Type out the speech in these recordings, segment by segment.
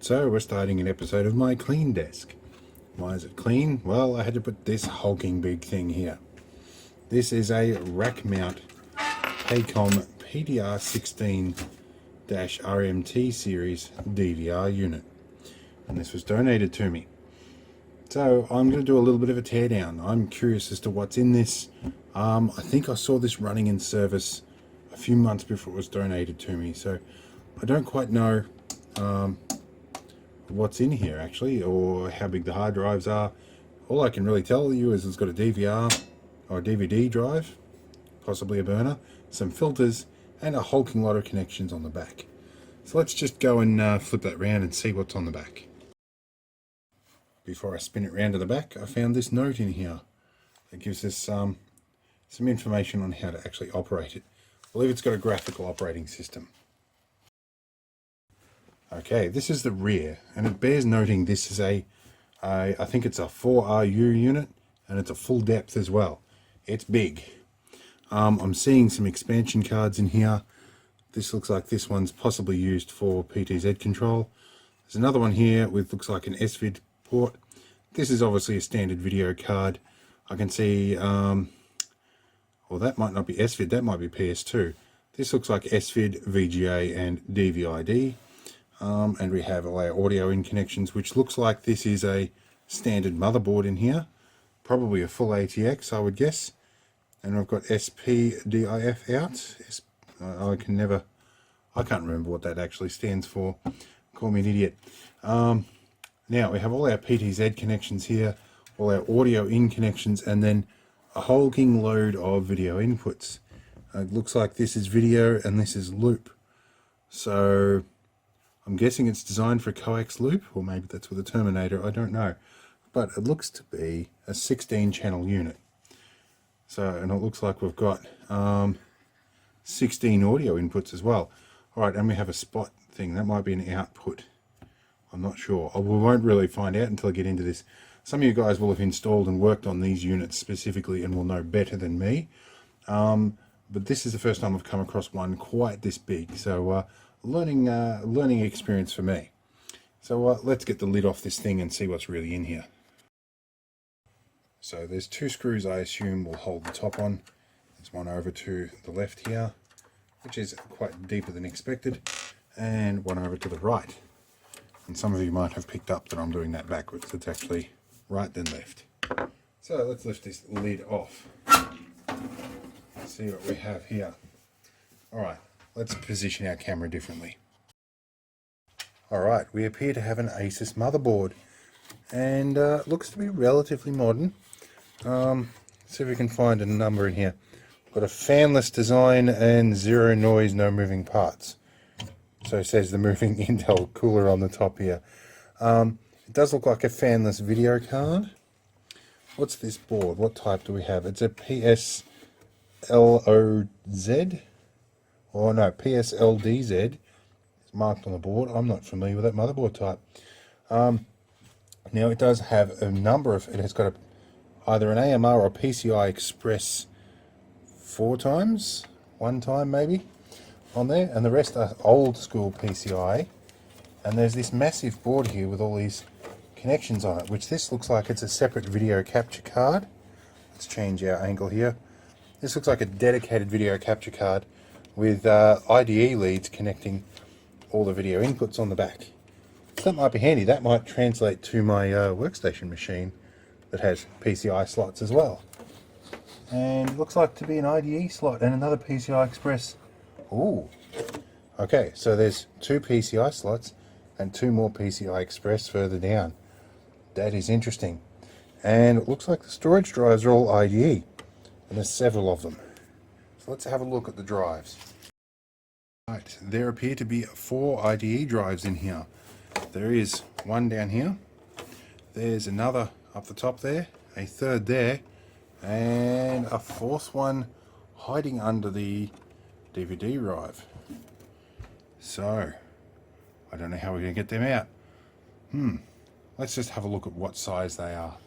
So we're starting an episode of my clean desk. Why is it clean? Well, I had to put this hulking big thing here. This is a rack mount Pacom PDR16 RMT series DVR unit, and this was donated to me. So I'm going to do a little bit of a teardown. I'm curious as to what's in this. I think I saw this running in service a few months before it was donated to me, so I don't quite know what's in here actually, or how big the hard drives are. All I can really tell you is it's got a DVR or a DVD drive, possibly a burner, some filters, and a hulking lot of connections on the back. So let's just go and flip that round and see what's on the back. Before I spin it round to the back, I found this note in here that gives us some information on how to actually operate it. I believe it's got a graphical operating system. Okay, this is the rear, and it bears noting this is I think it's a 4RU unit, and it's a full depth as well. It's big. I'm seeing some expansion cards in here. This looks like this one's possibly used for PTZ control. There's another one here with looks like an SVID port. This is obviously a standard video card. I can see, well, that might not be SVID, that might be PS2. This looks like SVID, VGA, and DVI-D. And we have all our audio in connections, which looks like this is a standard motherboard in here. Probably a full ATX, I would guess. And I've got SPDIF out. I can't remember what that actually stands for. Call me an idiot. Now we have all our PTZ connections here, all our audio in connections, and then a hulking load of video inputs. It looks like this is video and this is loop. So I'm guessing it's designed for a coax loop, or maybe that's with a Terminator, I don't know. But it looks to be a 16 channel unit. So, and it looks like we've got 16 audio inputs as well. Alright, and we have a spot thing, that might be an output. I'm not sure. We won't really find out until I get into this. Some of you guys will have installed and worked on these units specifically and will know better than me. But this is the first time I've come across one quite this big. So learning experience for me. So let's get the lid off this thing and see what's really in here. So there's two screws I assume will hold the top on. There's one over to the left here, which is quite deeper than expected, and one over to the right. And some of you might have picked up that I'm doing that backwards. It's actually right then left. So let's lift this lid off. See what we have here. Alright, let's position our camera differently. Alright, we appear to have an Asus motherboard, and looks to be relatively modern. See if we can find a number in here. Got a fanless design and zero noise, no moving parts. So it says the moving Intel cooler on the top here. It does look like a fanless video card. What's this board? What type do we have? It's a PSLOZ? Or no, PSLDZ. It's marked on the board. I'm not familiar with that motherboard type. Now it does have a number of, it has got either an AMR or PCI Express 4 times, 1 time maybe, on there, and the rest are old school PCI. And there's this massive board here with all these connections on it, which this looks like it's a separate video capture card. Let's change our angle here. This looks like a dedicated video capture card with IDE leads connecting all the video inputs on the back. So that might be handy. That might translate to my workstation machine that has PCI slots as well. And it looks like to be an IDE slot and another PCI Express. Ooh. Okay, so there's 2 PCI slots and 2 more PCI Express further down. That is interesting. And it looks like the storage drives are all IDE, and there's several of them. So let's have a look at the drives. Right, there appear to be 4 IDE drives in here. There is one down here. There's another up the top there, a third there, and a 4th one hiding under the DVD drive. So, I don't know how we're going to get them out. Let's just have a look at what size they are.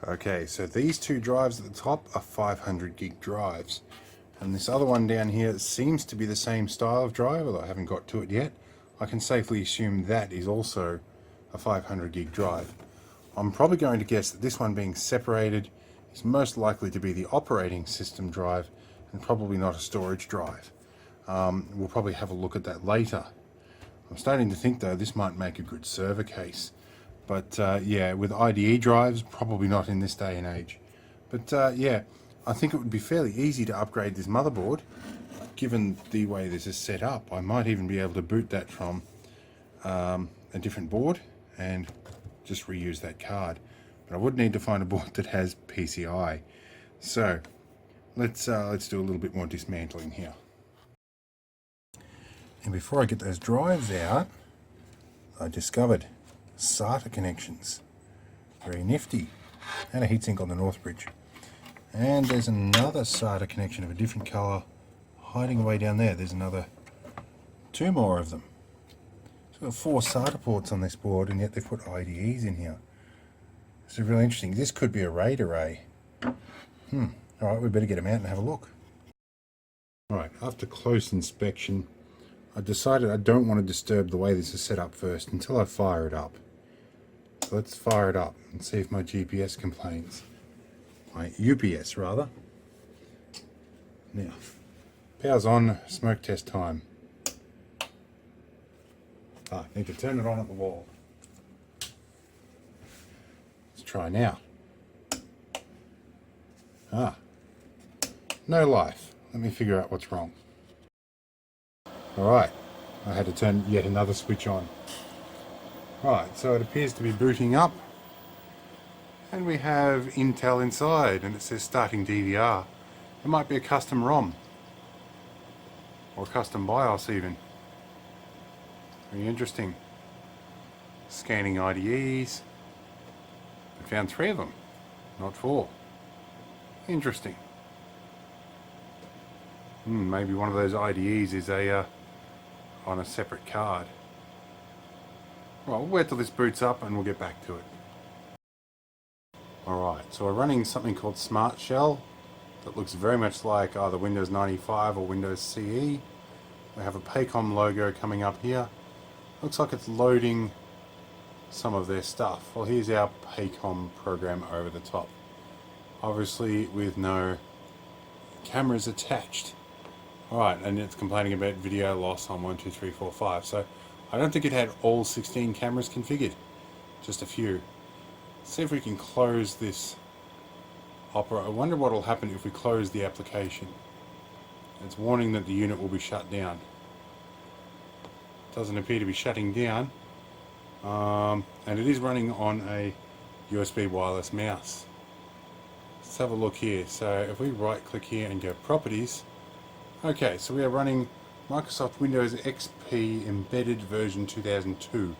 Okay, so these 2 drives at the top are 500 gig drives. And this other one down here seems to be the same style of drive, although I haven't got to it yet. I can safely assume that is also a 500 gig drive. I'm probably going to guess that this one being separated is most likely to be the operating system drive and probably not a storage drive. We'll probably have a look at that later. I'm starting to think though this might make a good server case. But yeah, with IDE drives, probably not in this day and age. But yeah, I think it would be fairly easy to upgrade this motherboard. Given the way this is set up, I might even be able to boot that from a different board and just reuse that card. But I would need to find a board that has PCI. So let's do a little bit more dismantling here. And before I get those drives out, I discovered SATA connections. Very nifty. And a heatsink on the north bridge. And there's another SATA connection of a different colour hiding away down there. There's two more of them. So we've got 4 SATA ports on this board, and yet they've put IDEs in here. This is really interesting. This could be a RAID array. Alright, we better get them out and have a look. Alright, after close inspection, I decided I don't want to disturb the way this is set up first until I fire it up. So let's fire it up and see if my GPS complains. My UPS rather. Now, power's on, smoke test time. Need to turn it on at the wall. Let's try now. No life. Let me figure out what's wrong. Alright, I had to turn yet another switch on. Right, so it appears to be booting up. And we have Intel inside, and it says starting DVR. It might be a custom ROM. Or custom BIOS even. Very interesting. Scanning IDEs. I found 3 of them, not 4. Interesting. Maybe one of those IDEs is on a separate card. Well, we'll wait till this boots up and we'll get back to it. Alright, so we're running something called Smart Shell that looks very much like either Windows 95 or Windows CE. We have a Pacom logo coming up here. Looks like it's loading some of their stuff. Well, here's our Pacom program over the top. Obviously with no cameras attached. Alright, and it's complaining about video loss on 1, 2, 3, 4, 5. So I don't think it had all 16 cameras configured. Just a few. Let's see if we can close this Opera. I wonder what will happen if we close the application. It's warning that the unit will be shut down. Doesn't appear to be shutting down. And it is running on a USB wireless mouse. Let's have a look here. So if we right click here and go properties. Okay, so we are running Microsoft Windows XP Embedded version 2002.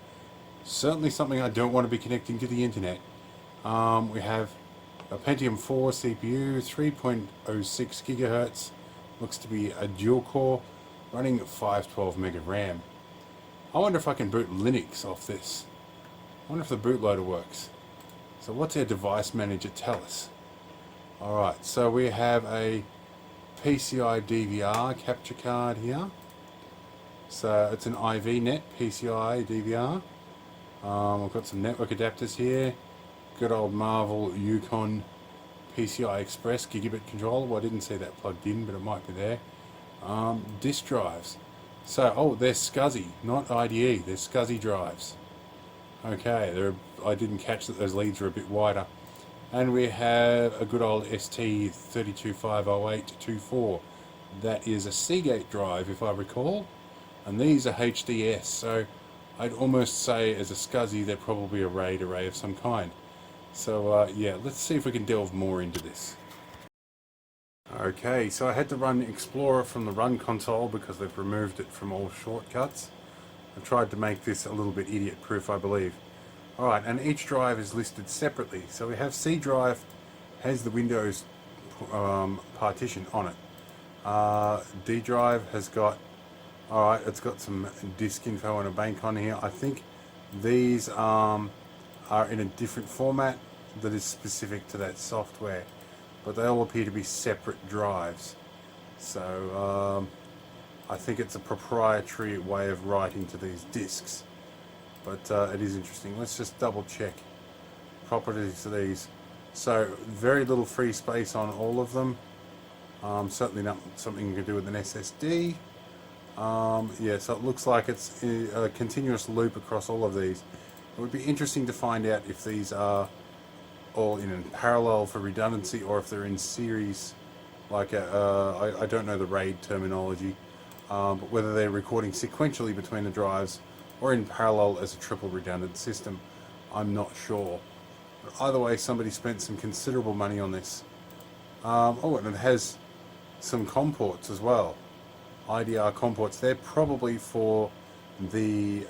Certainly something I don't want to be connecting to the internet. We have a Pentium 4 CPU, 3.06 gigahertz. Looks to be a dual core, running 512 meg of RAM. I wonder if I can boot Linux off this. I wonder if the bootloader works. So what's our device manager tell us? Alright, so we have a PCI DVR capture card here. So it's an IVNet PCI DVR. I've got some network adapters here. Good old Marvel Yukon PCI Express gigabit controller. Well, I didn't see that plugged in, but it might be there. Disk drives. So, they're SCSI, not IDE. They're SCSI drives. Okay, I didn't catch that those leads are a bit wider. And we have a good old ST3250824. That is a Seagate drive, if I recall. And these are HDS, so I'd almost say as a SCSI they're probably a RAID array of some kind. So yeah, let's see if we can delve more into this. Okay, so I had to run Explorer from the run console because they've removed it from all shortcuts. I've tried to make this a little bit idiot proof, I believe. Alright, and each drive is listed separately. So we have C drive, has the Windows partition on it. D drive has got, alright, it's got some disk info and a bank on here. I think these are in a different format that is specific to that software, but they all appear to be separate drives. So I think it's a proprietary way of writing to these discs, but it is interesting. Let's just double check properties of these. So very little free space on all of them. Certainly not something you can do with an SSD. Yeah, so it looks like it's a continuous loop across all of these. It would be interesting to find out if these are all in parallel for redundancy or if they're in series. Like I don't know the RAID terminology, but whether they're recording sequentially between the drives or in parallel as a triple redundant system, I'm not sure. But either way, somebody spent some considerable money on this. Oh, and it has some COM ports as well. IDR COM ports. They're probably for the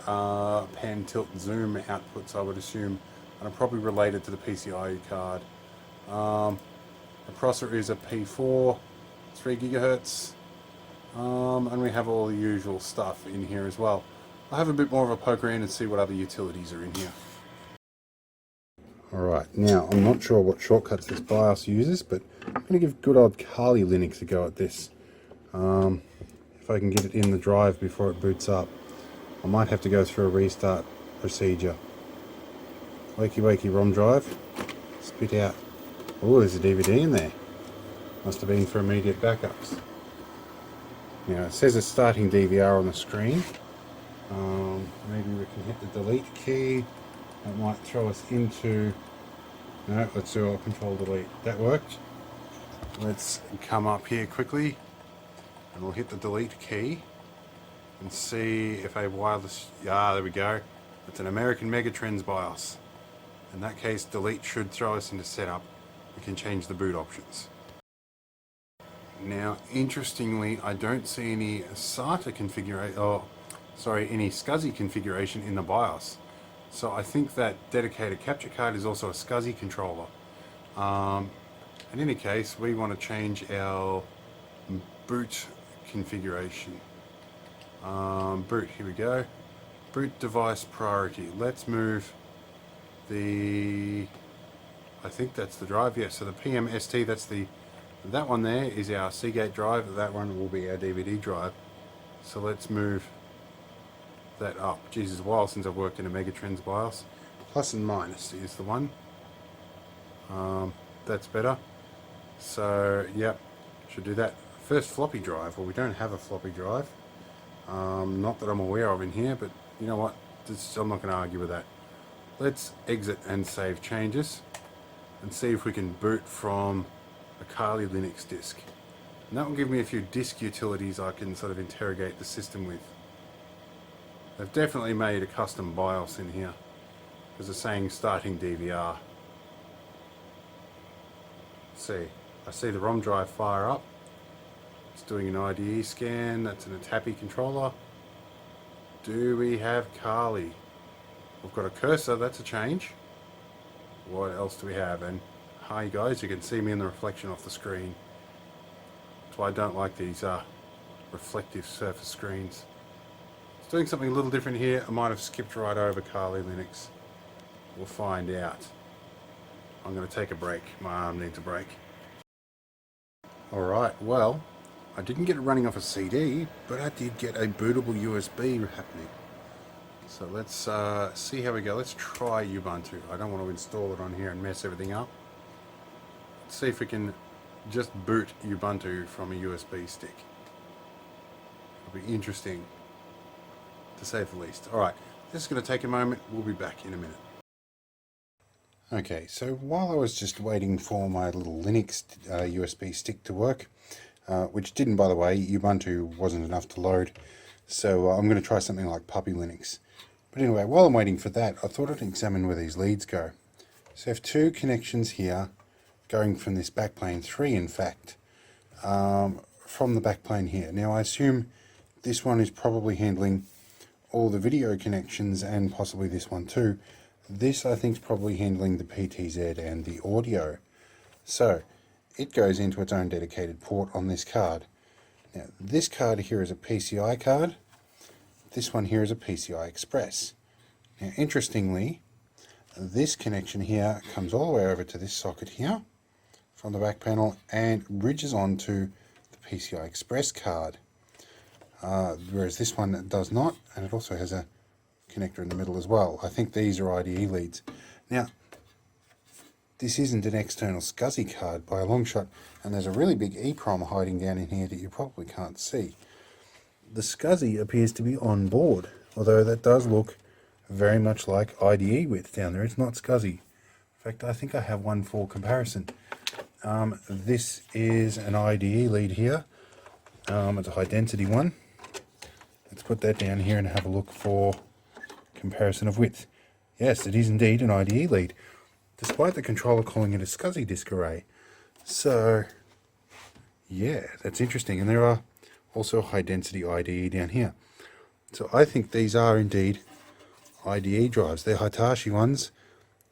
pan, tilt, zoom outputs, I would assume, and are probably related to the PCIe card. The processor is a P4, 3 gigahertz, and we have all the usual stuff in here as well. I'll have a bit more of a poke around and see what other utilities are in here. Alright, now I'm not sure what shortcuts this BIOS uses, but I'm going to give good old Kali Linux a go at this. If I can get it in the drive before it boots up. I might have to go through a restart procedure. Wakey wakey ROM drive, spit out. Oh, there's a DVD in there. Must have been for immediate backups. Now it says it's starting DVR on the screen. Maybe we can hit the delete key. That might throw us into... No, let's do Alt Control Delete. That worked. Let's come up here quickly and we'll hit the delete key and see if a wireless... Ah, there we go. It's an American Megatrends BIOS. In that case, delete should throw us into setup. We can change the boot options. Now, interestingly, I don't see any SATA configuration, any SCSI configuration in the BIOS. So I think that dedicated capture card is also a SCSI controller. In any case, we want to change our boot configuration. Boot, here we go. Boot device priority. Let's move the... I think that's the drive, yes. So the PMST, that one there is our Seagate drive. That one will be our DVD drive. So let's move that up. Geez, it's a while since I've worked in a Megatrends BIOS. Plus and minus is the one. That's better. So, yep, should do that. First floppy drive. Well, we don't have a floppy drive. Not that I'm aware of in here, but you know what? I'm not going to argue with that. Let's exit and save changes and see if we can boot from a Kali Linux disk. And that will give me a few disk utilities I can sort of interrogate the system with. They've definitely made a custom BIOS in here because it's saying starting DVR. Let's see, I see the ROM drive fire up. It's doing an IDE scan. That's an ATAPI controller. Do we have Kali? We've got a cursor, that's a change. What else do we have? And hi guys, you can see me in the reflection off the screen. That's why I don't like these reflective surface screens. It's doing something a little different here. I might have skipped right over Kali Linux. We'll find out. I'm going to take a break. My arm needs a break. Alright, well, I didn't get it running off a CD, but I did get a bootable USB happening. So let's see how we go. Let's try Ubuntu. I don't want to install it on here and mess everything up. Let's see if we can just boot Ubuntu from a USB stick. It'll be interesting, to say the least. Alright, this is going to take a moment. We'll be back in a minute. Okay, so while I was just waiting for my little Linux USB stick to work, which didn't, by the way, Ubuntu wasn't enough to load, so I'm going to try something like Puppy Linux. But anyway, while I'm waiting for that, I thought I'd examine where these leads go. So I have two connections here going from this backplane, three in fact, from the backplane here. Now I assume this one is probably handling all the video connections and possibly this one too. This I think is probably handling the PTZ and the audio. So it goes into its own dedicated port on this card. Now this card here is a PCI card. This one here is a PCI Express. Now interestingly, this connection here comes all the way over to this socket here from the back panel and bridges onto the PCI Express card. whereas this one does not, and it also has a connector in the middle as well. I think these are IDE leads. Now, this isn't an external SCSI card by a long shot, and there's a really big EEPROM hiding down in here that you probably can't see. The SCSI appears to be on board, although that does look very much like IDE width down there. It's not SCSI. In fact, I think I have one for comparison. This is an IDE lead here. It's a high density one. Let's put that down here and have a look for comparison of width. Yes, it is indeed an IDE lead, despite the controller calling it a SCSI disk array. So, yeah, that's interesting. And there are also high density IDE down here. So I think these are indeed IDE drives. They're Hitachi ones.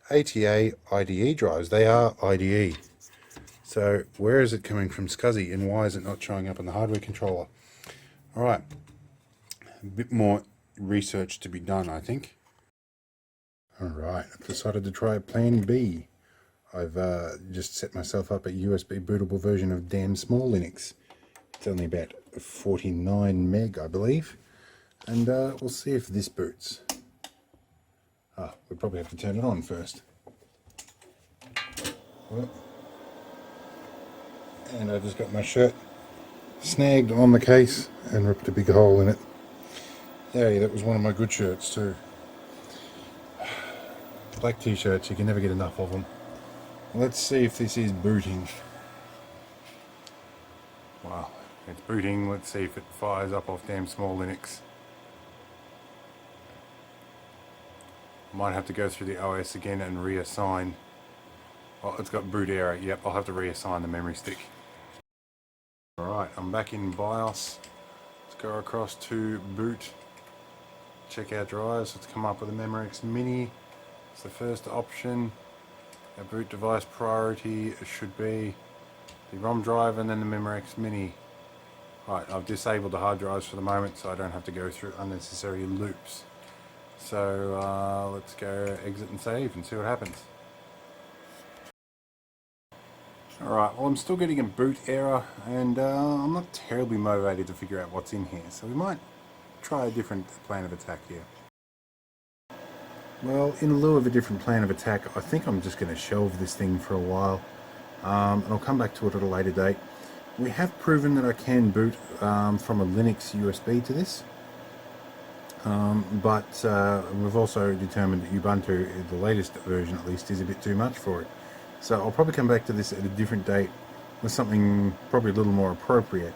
ATA IDE drives. They are IDE. So where is it coming from SCSI, and why is it not showing up on the hardware controller? Alright, a bit more research to be done, I think. Alright, I've decided to try plan B. I've just set myself up a USB bootable version of damn small Linux. It's only about 49 meg, I believe. And we'll see if this boots. We'll probably have to turn it on first. Well, and I just got my shirt snagged on the case and ripped a big hole in it. Yeah, that was one of my good shirts too. Black t-shirts, you can never get enough of them. Let's see if this is booting. Wow, it's booting. Let's see if it fires up off damn small Linux. Might have to go through the OS again and reassign. Oh, it's got boot error. Yep, I'll have to reassign the memory stick. Alright, I'm back in BIOS. Let's go across to boot. Check our drives. Let's come up with a Memorex Mini. It's the first option. Our boot device priority should be the ROM drive and then the Memorex Mini. Right, I've disabled the hard drives for the moment so I don't have to go through unnecessary loops. So let's go exit and save and see what happens. Alright, well I'm still getting a boot error and I'm not terribly motivated to figure out what's in here, so we might try a different plan of attack here. Well, in lieu of a different plan of attack, I think I'm just going to shelve this thing for a while, and I'll come back to it at a later date. We have proven that I can boot from a Linux USB to this, but we've also determined that Ubuntu, the latest version at least, is a bit too much for it. So I'll probably come back to this at a different date with something probably a little more appropriate.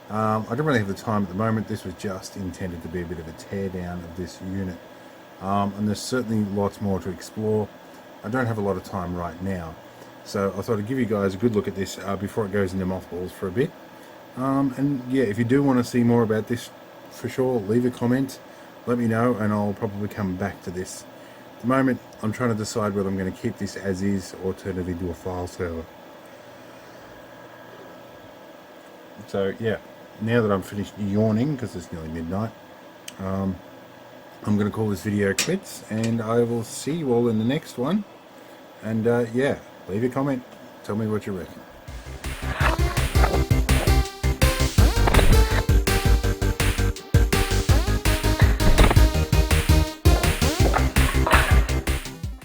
I don't really have the time at the moment. This was just intended to be a bit of a teardown of this unit. And there's certainly lots more to explore. I don't have a lot of time right now. So I thought I'd give you guys a good look at this before it goes into mothballs for a bit. And yeah, if you do want to see more about this, for sure, leave a comment. Let me know and I'll probably come back to this. At the moment, I'm trying to decide whether I'm going to keep this as is or turn it into a file server. So yeah, now that I'm finished yawning, because it's nearly midnight, I'm going to call this video quits, and I will see you all in the next one. And yeah, leave a comment, tell me what you reckon.